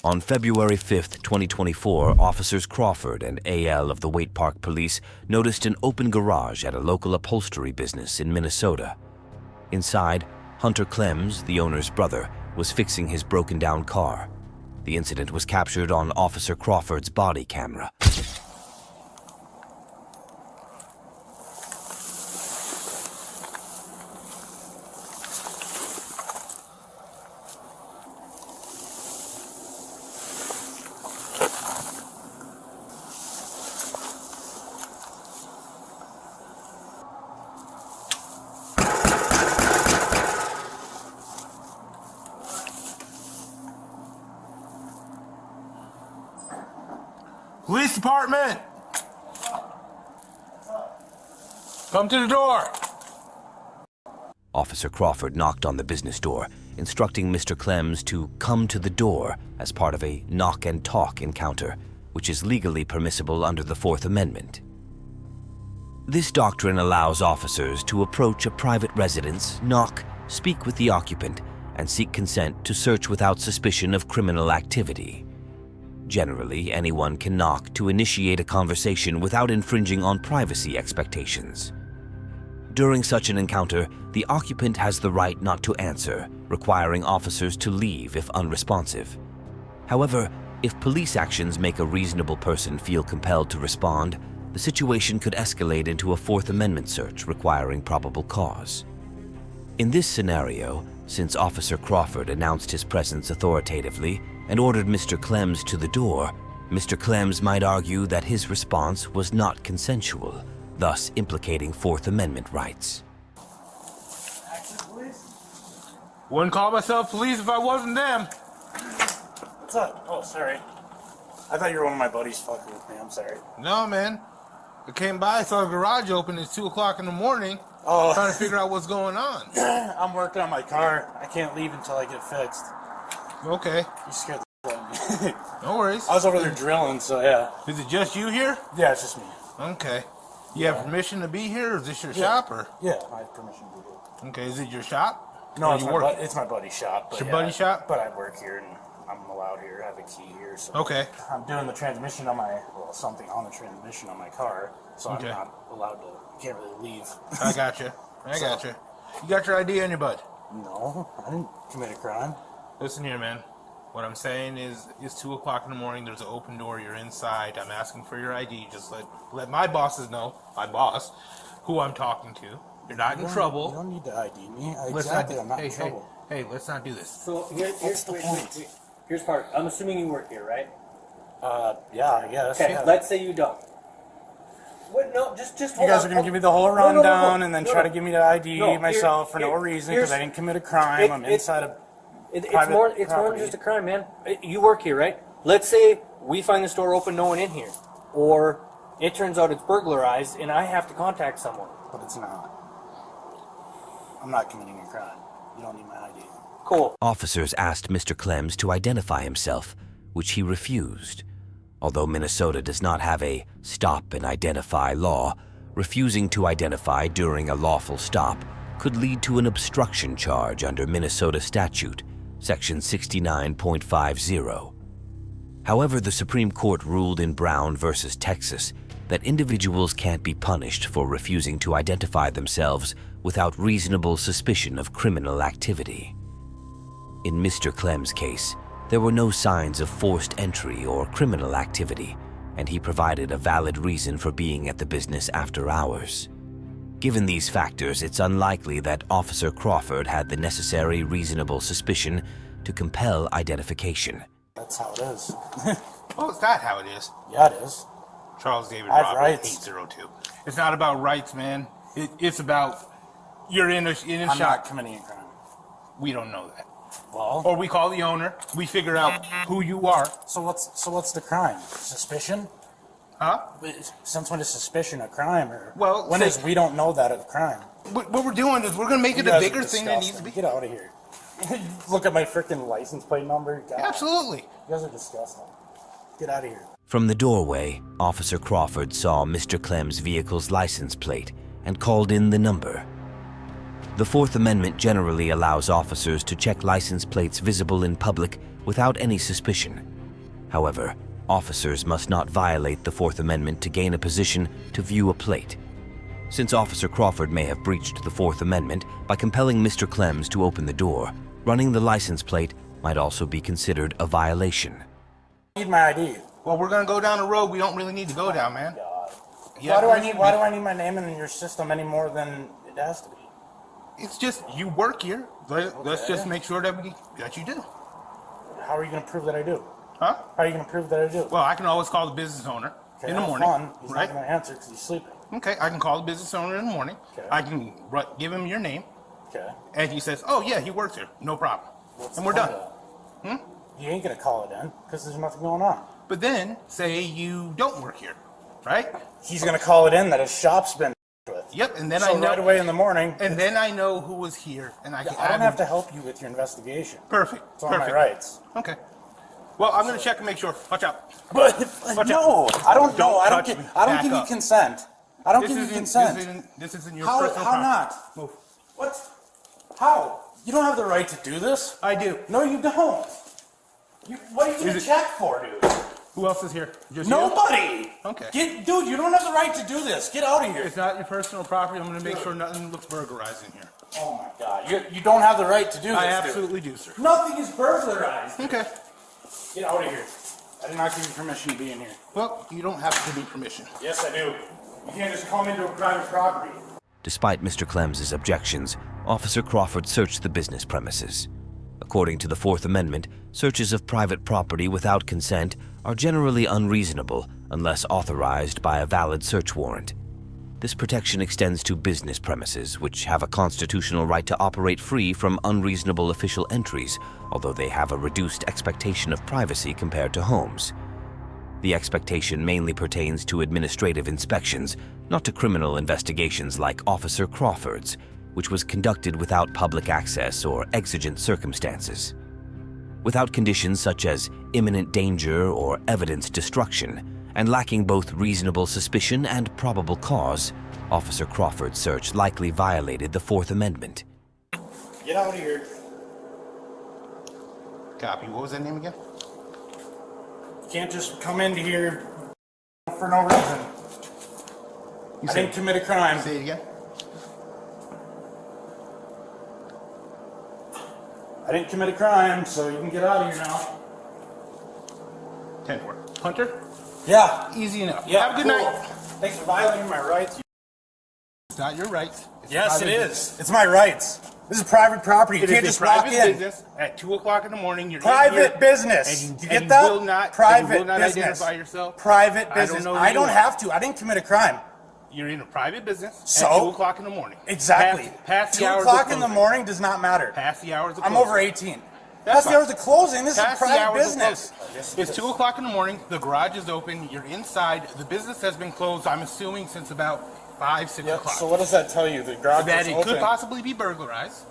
On February 5, 2024, Officers Crawford and AL of the Waite Park Police noticed an open garage at a local upholstery business in Minnesota. Inside, Hunter Clems, the owner's brother, was fixing his broken-down car. The incident was captured on Officer Crawford's body camera. Police department! Come to the door! Officer Crawford knocked on the business door, instructing Mr. Clems to come to the door as part of a knock-and-talk encounter, which is legally permissible under the Fourth Amendment. This doctrine allows officers to approach a private residence, knock, speak with the occupant, and seek consent to search without suspicion of criminal activity. Generally, anyone can knock to initiate a conversation without infringing on privacy expectations. During such an encounter, the occupant has the right not to answer, requiring officers to leave if unresponsive. However, if police actions make a reasonable person feel compelled to respond, the situation could escalate into a Fourth Amendment search requiring probable cause. In this scenario, since Officer Crawford announced his presence authoritatively and ordered Mr. Clems to the door, Mr. Clems might argue that his response was not consensual, thus implicating Fourth Amendment rights. Wouldn't call myself police if I wasn't them. What's up? Oh, sorry. I thought you were one of my buddies fucking with me. I'm sorry. No, man. I came by, saw the garage open. It's 2 o'clock in the morning. Oh. Trying to figure out what's going on. I'm working on my car. I can't leave until I get fixed. Okay. You scared the shit out of me. No worries. I was over there drilling, so yeah. Is it just you here? Yeah, it's just me. Okay. You have permission to be here, or is this your shop, or? Yeah, I have permission to do it. Okay, is it your shop? No, Or it's my buddy's shop. It's your buddy's shop? But I work here, and I'm allowed here. I have a key here, so. Okay. I'm doing the transmission on something on the transmission on my car, so Okay. I'm not allowed to, can't really leave. I gotcha. I gotcha. You got your ID on your bud? No, I didn't commit a crime. Listen here, man. What I'm saying is, it's 2 o'clock in the morning. There's an open door. You're inside. I'm asking for your ID. Just let my bosses know, my boss, who I'm talking to. You're not in trouble. You don't need to ID me. Let's Exactly, not, I'm not hey, in trouble. Hey, let's not do this. So here's the wait, point? wait. Here's part. I'm assuming you work here, right? Yeah, I guess. Okay. Yeah. Let's say you don't. What? No, just You hold guys on. are going to give me the whole rundown and then try to give me the ID No, myself for no reason because I didn't commit a crime. I'm inside a It's private more than property. just a crime, man. You work here, right? Let's say we find the store open, no one in here, or it turns out it's burglarized, and I have to contact someone. But it's not. I'm not committing a crime. You don't need my ID. Cool. Officers asked Mr. Clems to identify himself, which he refused. Although Minnesota does not have a stop and identify law, refusing to identify during a lawful stop could lead to an obstruction charge under Minnesota statute, section 69.50. However, the Supreme Court ruled in Brown versus Texas that individuals can't be punished for refusing to identify themselves without reasonable suspicion of criminal activity. In Mr. Clem's case, there were no signs of forced entry or criminal activity, and he provided a valid reason for being at the business after hours. Given these factors, it's unlikely that Officer Crawford had the necessary reasonable suspicion to compel identification. That's how it is. Oh, is that how it is? Yeah, it is. Charles David I have Robert, rights. 802. It's not about rights, man. It's about you're in a I'm shop. not committing a crime. We don't know that. Well, Or we call the owner. We figure out who you are. so what's the crime? Suspicion? Huh? Since when is suspicion a crime? Or Well, when say- is we don't know that a crime? What we're doing is we're going to make You it a guys bigger are thing that needs to disgusting. be. Get out of here. Look at my freaking license plate number. God, Absolutely. You guys are disgusting. Get out of here. From the doorway, Officer Crawford saw Mr. Clem's vehicle's license plate and called in the number. The Fourth Amendment generally allows officers to check license plates visible in public without any suspicion. However, officers must not violate the Fourth Amendment to gain a position to view a plate. Since Officer Crawford may have breached the Fourth Amendment by compelling Mr. Clems to open the door, running the license plate might also be considered a violation. I need my ID. Well, we're gonna go down a road we don't really need to go down, man. Yeah, Why do I need my name in your system any more than it has to be? It's just you work here. Let's just make sure that you do. How are you going to prove that I do? Huh? How are you going to prove that I do? Well, I can always call the business owner in the have morning, fun. He's right? not going to answer because he's sleeping. Okay, I can call the business owner in the morning. Okay. I can give him your name, Okay. and he says, "Oh yeah, he works here. No problem," and we're done. You ain't going to call it in because there's nothing going on. But then, say you don't work here, right? He's going to call it in that his shop's been with. Yep, and then So I know right away in the morning, and then I know who was here, and I can I don't add have him. to help you with your investigation. Perfect. It's on Perfect. my rights. Okay. Well, I'm gonna check and make sure. Watch out. But no, I don't know. Don't I don't. touch me. I don't Back give you up. consent. I don't This give you isn't- consent. This isn't your How? personal How property. not? Move. What? How? You don't have the right to do this. I do. No, you don't. What are you going to Is it- check for, dude? Who else is here? Just you? Nobody. Okay. Dude, you don't have the right to do this. Get out of here. It's not your personal property. I'm gonna make sure nothing looks burglarized in here. Oh my God. You don't have the right to do this. I dude. absolutely do, sir. Nothing is burglarized. Okay. Get out of here. I did not give you permission to be in here. Well, you don't have to give me permission. Yes, I do. You can't just come into a private property. Despite Mr. Clems's objections, Officer Crawford searched the business premises. According to the Fourth Amendment, searches of private property without consent are generally unreasonable unless authorized by a valid search warrant. This protection extends to business premises, which have a constitutional right to operate free from unreasonable official entries, although they have a reduced expectation of privacy compared to homes. The expectation mainly pertains to administrative inspections, not to criminal investigations like Officer Crawford's, which was conducted without public access or exigent circumstances. Without conditions such as imminent danger or evidence destruction, and lacking both reasonable suspicion and probable cause, Officer Crawford's search likely violated the Fourth Amendment. Get out of here. Copy. What was that name again? You can't just come into here for no reason. You I didn't commit a crime. Say it again. I didn't commit a crime, so you can get out of here now. 10-4. Hunter? Yeah. Easy enough. Yeah. Have a good cool. night. Thanks for violating my rights. It's not your rights. It's Yes, it private is. It's my rights. This is private property. You It is can't a just walk private in. business at 2 o'clock in the morning. You're in Private here, business. And You and get that? Will not, Private and you will not business. identify yourself. Private I don't business. know who I you don't are. have to. I didn't commit a crime. You're in a private business So? at 2 o'clock in the morning. Exactly. Past the 2 hours o'clock of in the closing. morning does not matter. Past the hours of I'm closing. over 18. That's Past the fine. hours of closing. This is a Past the private hours of business. closing. It's 2 o'clock in the morning. The garage is open. You're inside. The business has been closed, I'm assuming, since about 5, 6 Yep. o'clock. So what does that tell you? The garage That is it open. could possibly be burglarized.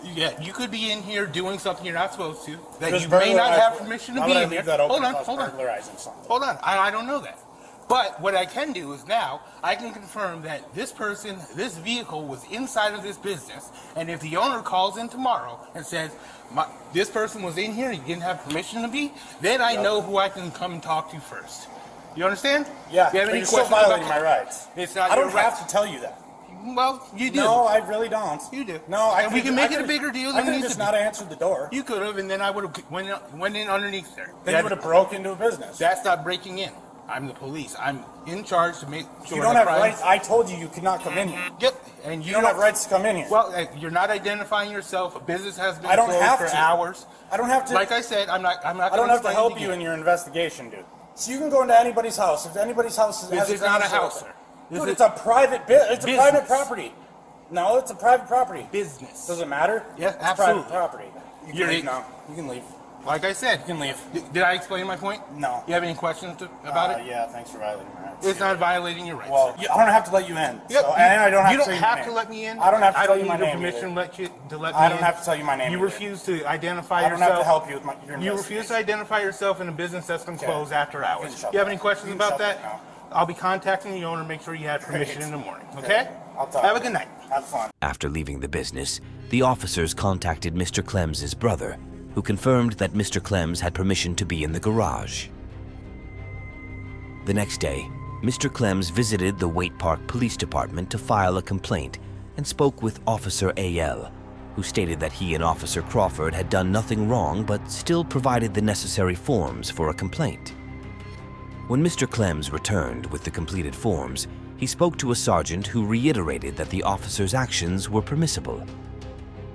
Yeah, you could be in here doing something you're not supposed to. That Because you may not burglarized- have permission to Why be would I in leave there. that open Hold on, if I was hold on. burglarizing something? Hold on, I don't know that. But what I can do is now I can confirm that this person, this vehicle was inside of this business, and if the owner calls in tomorrow and says, this person was in here and he didn't have permission to be, then I know who I can come and talk to first. You understand? Yeah, You have but any you're still questions violating about my rights. It's not I your don't rights. have to tell you that. Well, you do. No, I really don't. You do. No, I And we could've- can make I it a could've- bigger deal I than it could have needs just to not be. answered the door. You could have, and then I would have went in underneath there. Then you would have broke into a business. That's not breaking in. I'm the police. I'm in charge to make sure You don't that have crime- rights. I told you you could not come in here. Yep, and You don't have rights to come in here. Well, you're not identifying yourself. A business has been I don't closed have for to. hours. I don't have to. Like I said, I'm not. I gonna don't have to explain help it you again. in your investigation, dude. So you can go into anybody's house. If anybody's house has This is not a house, sir. Dude, This it's is a private it's a business. private property. No, it's a private property. business. Does it matter? Yeah, It's absolutely. private property. You can You're leave in- now. You can leave. Like I said, You can leave. Did I explain my point? No. You have any questions about it? Yeah, thanks for violating my rights. It's not violating your rights. Well, I don't have to let you in. Yep, So, and I don't have you to don't tell you my have name. to let me in. I don't have to I tell don't you my need your name permission either. to let me I in. don't have to tell you my name You either. refuse to identify I don't yourself. have to help you with your You refuse investigation. to identify yourself in a business that's been Okay. closed after hours. can shut You have that. any questions You can about shut that? that now. I'll be contacting the owner. Make sure you have permission Great. in the morning. Okay? I'll talk. Have a good night. Have fun. After leaving the business, the officers contacted Mr. Clems's brother, who confirmed that Mr. Clems had permission to be in the garage. The next day, Mr. Clems visited the Waite Park Police Department to file a complaint and spoke with Officer A.L., who stated that he and Officer Crawford had done nothing wrong but still provided the necessary forms for a complaint. When Mr. Clems returned with the completed forms, he spoke to a sergeant who reiterated that the officer's actions were permissible.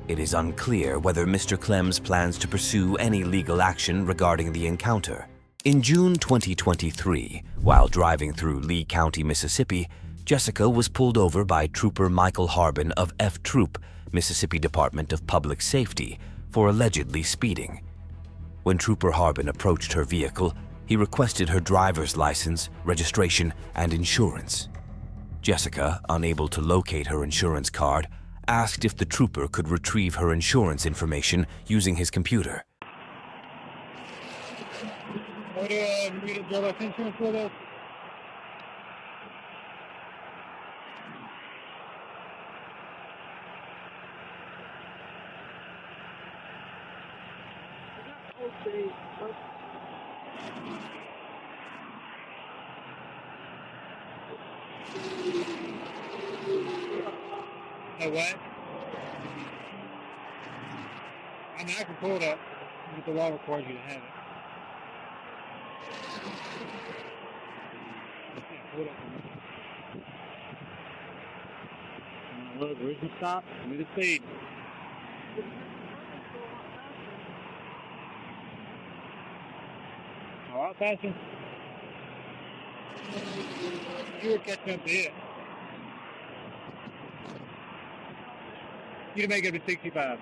It is unclear whether Mr. Clems plans to pursue any legal action regarding the encounter. In June 2023, while driving through Lee County, Mississippi, Jessica was pulled over by Trooper Michael Harbin of F Troop, Mississippi Department of Public Safety, for allegedly speeding. When Trooper Harbin approached her vehicle, he requested her driver's license, registration, and insurance. Jessica, unable to locate her insurance card, asked if the trooper could retrieve her insurance information using his computer. What do you need a driver's insurance for this? A what? I mean, I can pull it up, but the law requires you to have it. Yeah, pull it up. Look, where's the stop? Give me the speed. All right, faster. You were catching up to it. You can make it to 65.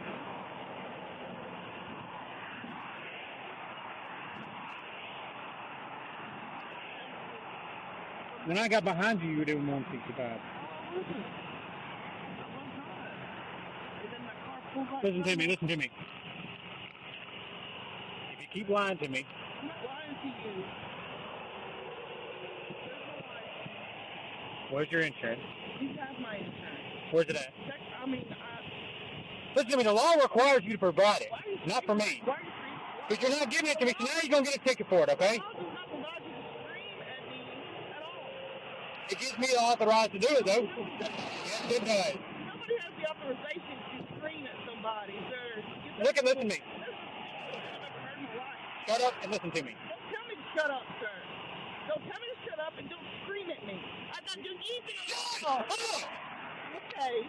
When I got behind you, you were doing 165. Listen to me, listen to me. If you keep lying to me. I'm not lying to you. Where's your insurance? You have my insurance. Where's it at? Listen to me, the law requires you to provide it, not for me. Why are you But you're not giving it to me, so now you're going to get a ticket for it, okay? not allowed you to scream at me at all? It gives me the authorized to do it, though. Yes, it does. Nobody has the authorization to scream at somebody, sir. Look and listen to me. I've never heard in my life. Shut up and listen to me. Don't tell me to shut up, sir. Don't tell me to shut up and don't scream at me. I'm not doing anything wrong. Okay. Okay.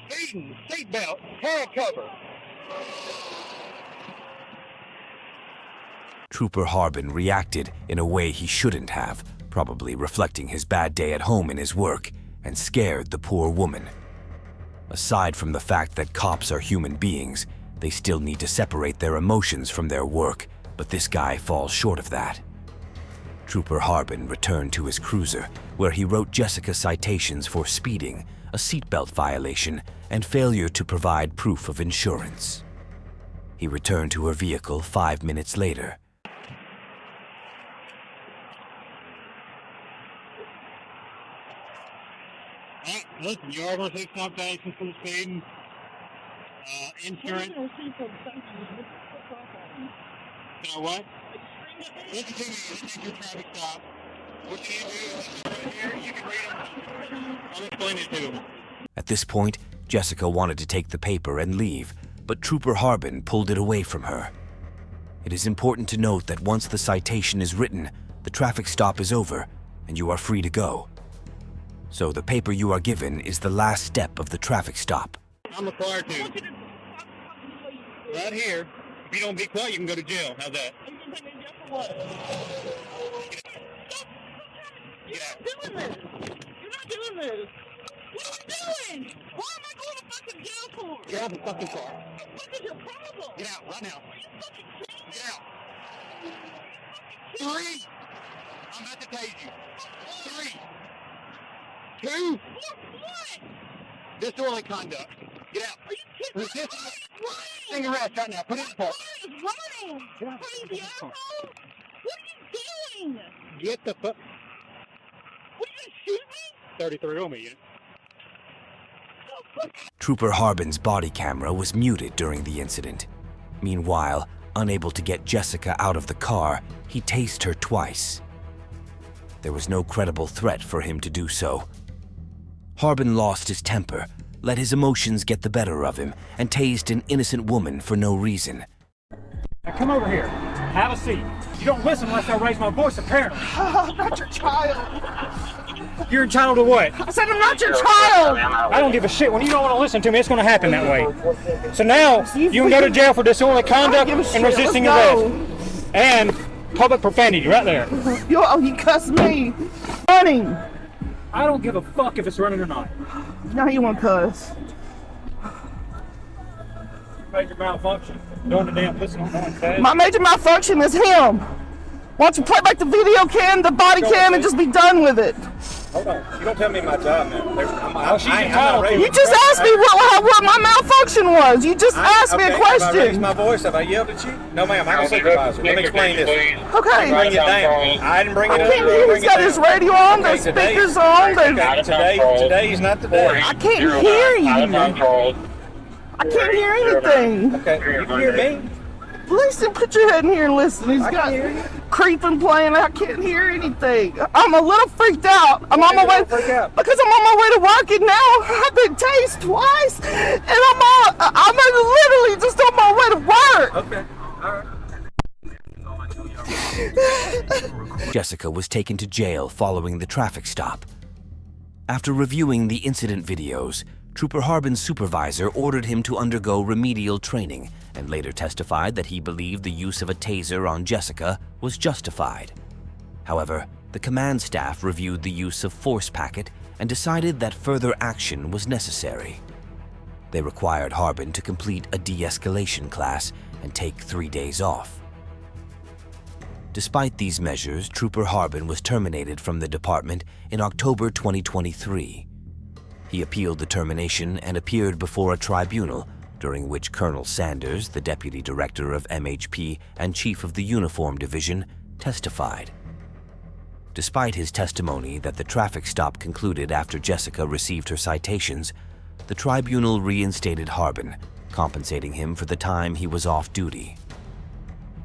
Speeding, seatbelt, head cover. Trooper Harbin reacted in a way he shouldn't have, probably reflecting his bad day at home in his work, and scared the poor woman. Aside from the fact that cops are human beings, they still need to separate their emotions from their work, but this guy falls short of that. Trooper Harbin returned to his cruiser, where he wrote Jessica citations for speeding, a seatbelt violation, and failure to provide proof of insurance. He returned to her vehicle 5 minutes later. Alright, listen, you are going to take some citations for the speeding. Insurance. You know what? Listen to me, this is your traffic stop. What you need to do is right here, you can read them. I'll explain it to them. At this point, Jessica wanted to take the paper and leave, but Trooper Harbin pulled it away from her. It is important to note that once the citation is written, the traffic stop is over, and you are free to go. So the paper you are given is the last step of the traffic stop. I'm required to. Right here. If you don't be quiet, you can go to jail. How's that? You're not doing this. You're not doing this. What am I doing? Why am I going to fucking jail for? Get out of the fucking car. What is your problem? Get out right now. Are you fucking kidding me? Get out. 3. I'm about to tase you. 3. 2. What? Disorderly conduct. Get out. Are you kidding me? Resist. Running. Finger arrest right now. Put it in the park. What is running? Crazy asshole. What are you doing? Get the fuck. What, are you gonna shoot me? 33 on me, unit. Trooper Harbin's body camera was muted during the incident. Meanwhile, Unable to get Jessica out of the car, he tased her twice. There was no credible threat for him to do so. Harbin lost his temper, let his emotions get the better of him, and tased an innocent woman for no reason. Now come over here. Have a seat. You don't listen unless I raise my voice, apparently. I'm not your child. You're entitled to what? I said I'm not your child. I don't give a shit. When you don't want to listen to me, it's going to happen that way. So now, you can go to jail for disorderly conduct and resisting arrest. And public profanity, right there. You cussed me. Running. I don't give a fuck if it's running or not. Now you want to cuss. Major malfunction. Doing the damn listen on one side. My major malfunction is him. Why don't you play back the video cam, the body cam, and just be done with it? Hold on. You don't tell me my job, man. She's entitled to. You just asked me what my malfunction was. You just asked me a Have I raised question. my voice? Have I yelled at you? No, ma'am. I'm a supervisor. Let me explain this. Okay. Bring it down. I didn't bring it I up. can't hear. He's got his radio on, the Okay, today- speakers on. Today's not the day. I can't hear you. I can't hear anything. Okay, you can hear me. Listen, put your head in here and listen. He's got creeping playing. I can't hear anything. I'm a little freaked out. I'm on my way freak out? because I'm on my way to work, and now I've been tased twice, and I'm literally just on my way to work. Okay, all right. Jessica was taken to jail following the traffic stop. After reviewing the incident videos, Trooper Harbin's supervisor ordered him to undergo remedial training and later testified that he believed the use of a taser on Jessica was justified. However, the command staff reviewed the use of force packet and decided that further action was necessary. They required Harbin to complete a de-escalation class and take 3 days off. Despite these measures, Trooper Harbin was terminated from the department in October 2023. He appealed the termination and appeared before a tribunal, during which Colonel Sanders, the Deputy Director of MHP and Chief of the Uniform Division, testified. Despite his testimony that the traffic stop concluded after Jessica received her citations, the tribunal reinstated Harbin, compensating him for the time he was off duty.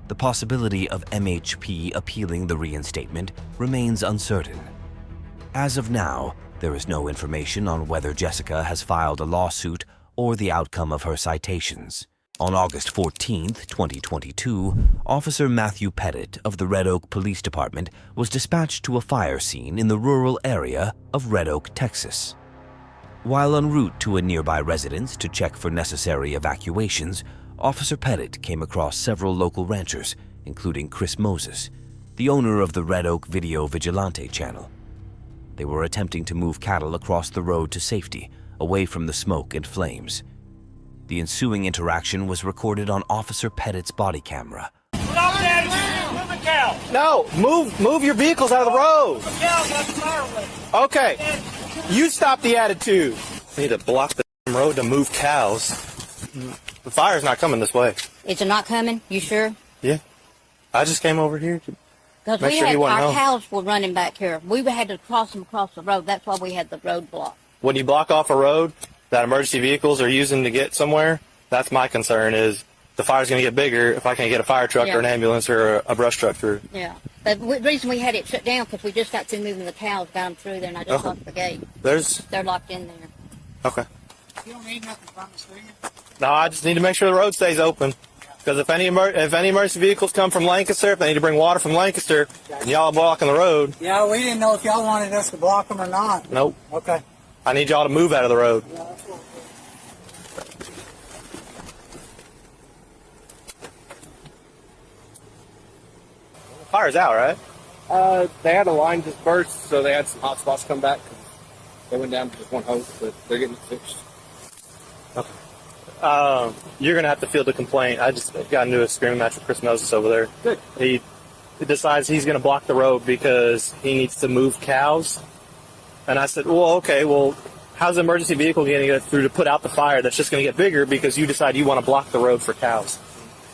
The possibility of MHP appealing the reinstatement remains uncertain. As of now, there is no information on whether Jessica has filed a lawsuit or the outcome of her citations. On August 14, 2022, Officer Matthew Pettit of the Red Oak Police Department was dispatched to a fire scene in the rural area of Red Oak, Texas. While en route to a nearby residence to check for necessary evacuations, Officer Pettit came across several local ranchers, including Chris Moses, the owner of the Red Oak Video Vigilante channel. They were attempting to move cattle across the road to safety, away from the smoke and flames. The ensuing interaction was recorded on Officer Pettit's body camera. Stop that! Move the cow! No, move your vehicles out of the road. The cow got the fire with. Okay, you stop the attitude. We need to block the road to move cows. The fire's not coming this way. Is it not coming? You sure? Yeah, I just came over here to Because make we sure had you wasn't our home. cows were running back here. We had to cross them across the road. That's why we had the road blocked. When you block off a road that emergency vehicles are using to get somewhere, that's my concern is the fire's going to get bigger if I can't get a fire truck or an ambulance or a brush truck through. Yeah. The reason we had it shut down because we just got through moving the cows, got them through there, and I just locked the gate. They're locked in there. Okay. You don't need nothing from us, do you? No, I just need to make sure the road stays open. Because if any emergency vehicles come from Lancaster, if they need to bring water from Lancaster, and y'all are blocking the road. Yeah, we didn't know if y'all wanted us to block them or not. Nope. Okay. I need y'all to move out of the road. Fire's out, right? They had a line just burst, so they had some hot spots come back. They went down to just one hose, but they're getting it fixed. Okay. You're going to have to field a complaint. I just got into a screaming match with Chris Moses over there. Good. He decides he's going to block the road because he needs to move cows. And I said, well, okay, well, how's the emergency vehicle going to get through to put out the fire that's just going to get bigger because you decide you want to block the road for cows?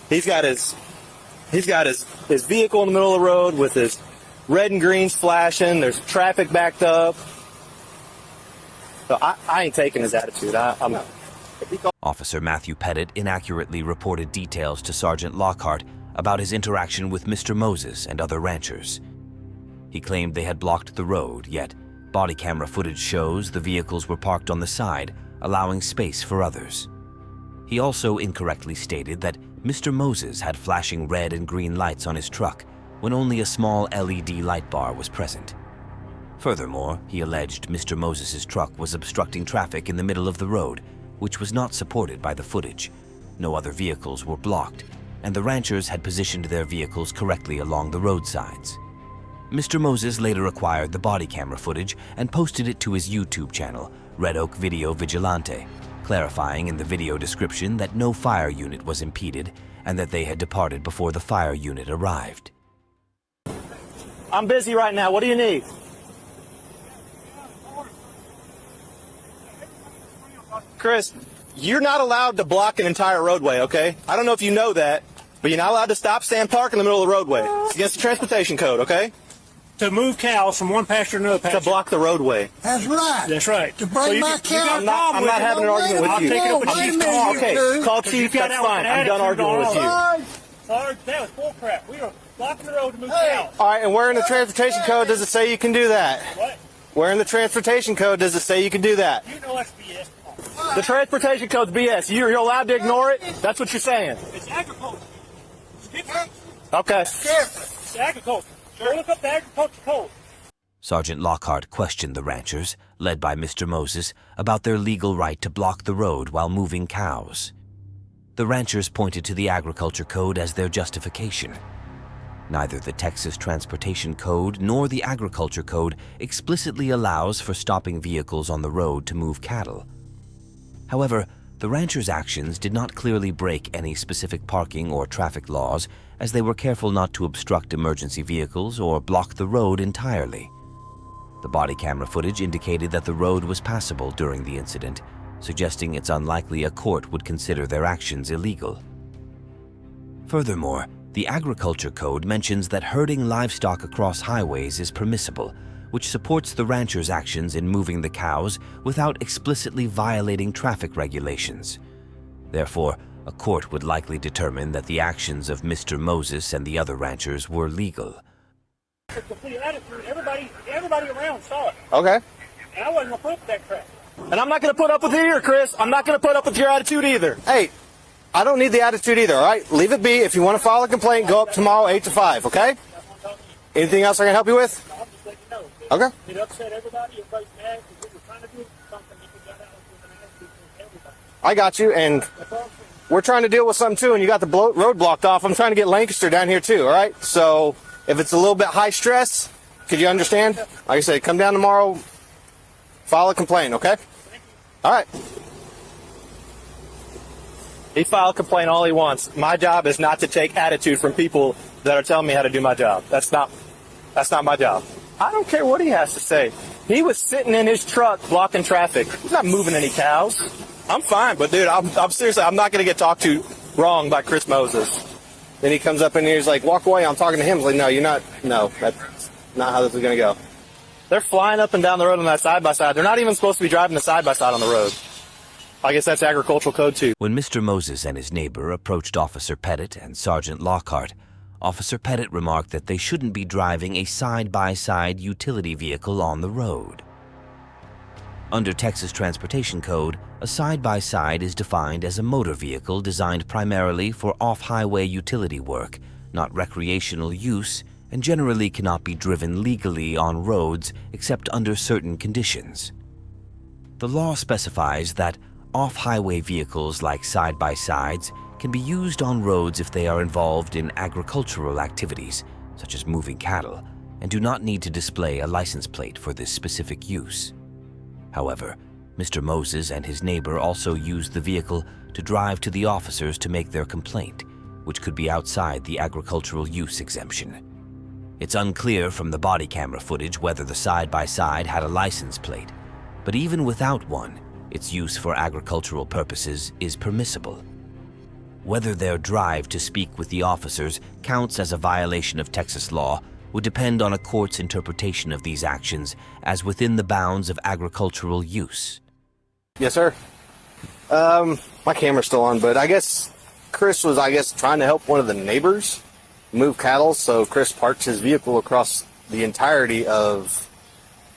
He's got his vehicle in the middle of the road with his red and greens flashing. There's traffic backed up. So I ain't taking his attitude. Officer Matthew Pettit inaccurately reported details to Sergeant Lockhart about his interaction with Mr. Moses and other ranchers. He claimed they had blocked the road, yet body camera footage shows the vehicles were parked on the side, allowing space for others. He also incorrectly stated that Mr. Moses had flashing red and green lights on his truck when only a small LED light bar was present. Furthermore, he alleged Mr. Moses' truck was obstructing traffic in the middle of the road, which was not supported by the footage. No other vehicles were blocked, and the ranchers had positioned their vehicles correctly along the roadsides. Mr. Moses later acquired the body camera footage and posted it to his YouTube channel, Red Oak Video Vigilante, clarifying in the video description that no fire unit was impeded and that they had departed before the fire unit arrived. I'm busy right now. What do you need? Chris, you're not allowed to block an entire roadway, okay? I don't know if you know that, but you're not allowed to stop, stand, park in the middle of the roadway. It's against the transportation code, okay? To move cows from one pasture to another pasture. To block the roadway. That's right. That's right. To bring my cow. I'm not having an argument with you. I'll take it up with Chief. Okay, call Chief, that's fine. I'm done arguing with you. Sarge, that was bull crap. We were blocking the road to move cows. All right, and where in the transportation code does it say you can do that? What? Where in the transportation code does it say you can do that? You know that's BS. The transportation code's BS. You're allowed to ignore it? That's what you're saying. It's agriculture. Okay. It's agriculture. Go look up the agriculture code. Sergeant Lockhart questioned the ranchers, led by Mr. Moses, about their legal right to block the road while moving cows. The ranchers pointed to the agriculture code as their justification. Neither the Texas Transportation Code nor the Agriculture Code explicitly allows for stopping vehicles on the road to move cattle. However, the ranchers' actions did not clearly break any specific parking or traffic laws, as they were careful not to obstruct emergency vehicles or block the road entirely. The body camera footage indicated that the road was passable during the incident, suggesting it's unlikely a court would consider their actions illegal. Furthermore, the Agriculture Code mentions that herding livestock across highways is permissible, which supports the ranchers' actions in moving the cows without explicitly violating traffic regulations. Therefore, a court would likely determine that the actions of Mr. Moses and the other ranchers were legal. Complete attitude. Everybody around saw it. Okay. And I wasn't going to put up with that crap. And I'm not going to put up with you either, Chris. I'm not going to put up with your attitude either. Hey, I don't need the attitude either, all right? Leave it be. If you want to file a complaint, go up tomorrow 8 to 5, okay? Anything else I can help you with? I'll just let you know. Okay. It upset everybody. Everybody's mad because we were trying to do something. You got out with an attitude to everybody. I got you, and we're trying to deal with something too, and you got the road blocked off. I'm trying to get Lancaster down here too, all right? So if it's a little bit high stress, could you understand? Like I said, come down tomorrow, file a complaint, okay? All right. He file a complaint all he wants. My job is not to take attitude from people that are telling me how to do my job. That's not my job. I don't care what he has to say. He was sitting in his truck blocking traffic. He's not moving any cows. I'm fine, but dude, I'm seriously, I'm not going to get talked to wrong by Chris Moses. Then he comes up in here, he's like, walk away, I'm talking to him. He's like, no, you're not, no, that's not how this is going to go. They're flying up and down the road on that side-by-side. They're not even supposed to be driving the side-by-side on the road. I guess that's agricultural code too. When Mr. Moses and his neighbor approached Officer Pettit and Sergeant Lockhart, Officer Pettit remarked that they shouldn't be driving a side-by-side utility vehicle on the road. Under Texas Transportation Code, a side-by-side is defined as a motor vehicle designed primarily for off-highway utility work, not recreational use, and generally cannot be driven legally on roads except under certain conditions. The law specifies that off-highway vehicles like side-by-sides can be used on roads if they are involved in agricultural activities, such as moving cattle, and do not need to display a license plate for this specific use. However, Mr. Moses and his neighbor also used the vehicle to drive to the officers to make their complaint, which could be outside the agricultural use exemption. It's unclear from the body camera footage whether the side-by-side had a license plate, but even without one, its use for agricultural purposes is permissible. Whether their drive to speak with the officers counts as a violation of Texas law would depend on a court's interpretation of these actions as within the bounds of agricultural use. Yes, sir. My camera's still on, but I guess Chris was, trying to help one of the neighbors move cattle, so Chris parked his vehicle across the entirety of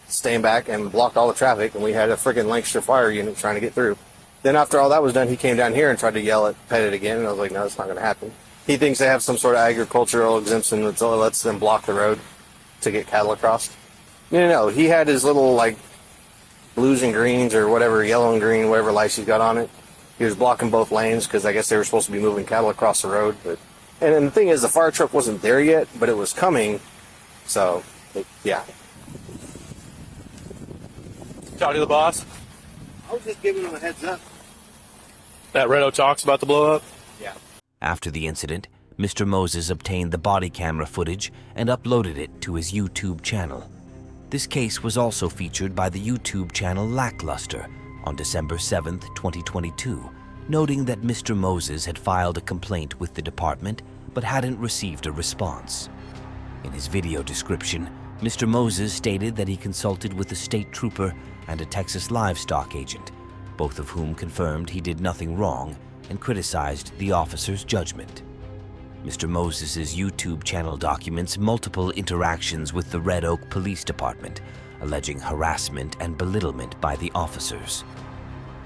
Steinbach and blocked all the traffic, and we had a freaking Lancaster fire unit trying to get through. Then after all that was done, he came down here and tried to yell at Pettit again, and I was like, no, that's not going to happen. He thinks they have some sort of agricultural exemption that lets them block the road to get cattle across. No, he had his little, like, blues and greens or whatever, yellow and green, whatever lights he's got on it. He was blocking both lanes because I guess they were supposed to be moving cattle across the road. And the thing is, the fire truck wasn't there yet, but it was coming. So, yeah. Talk to the boss. I was just giving him a heads up. That Red Oak talks about to blow up? Yeah. After the incident, Mr. Moses obtained the body camera footage and uploaded it to his YouTube channel. This case was also featured by the YouTube channel Lackluster on December 7th, 2022, noting that Mr. Moses had filed a complaint with the department but hadn't received a response. In his video description, Mr. Moses stated that he consulted with a state trooper and a Texas livestock agent, both of whom confirmed he did nothing wrong and criticized the officer's judgment. Mr. Moses' YouTube channel documents multiple interactions with the Red Oak Police Department, alleging harassment and belittlement by the officers.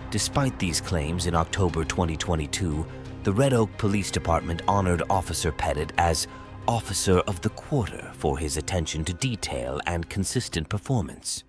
Despite these claims, in October 2022, the Red Oak Police Department honored Officer Pettit as Officer of the Quarter for his attention to detail and consistent performance.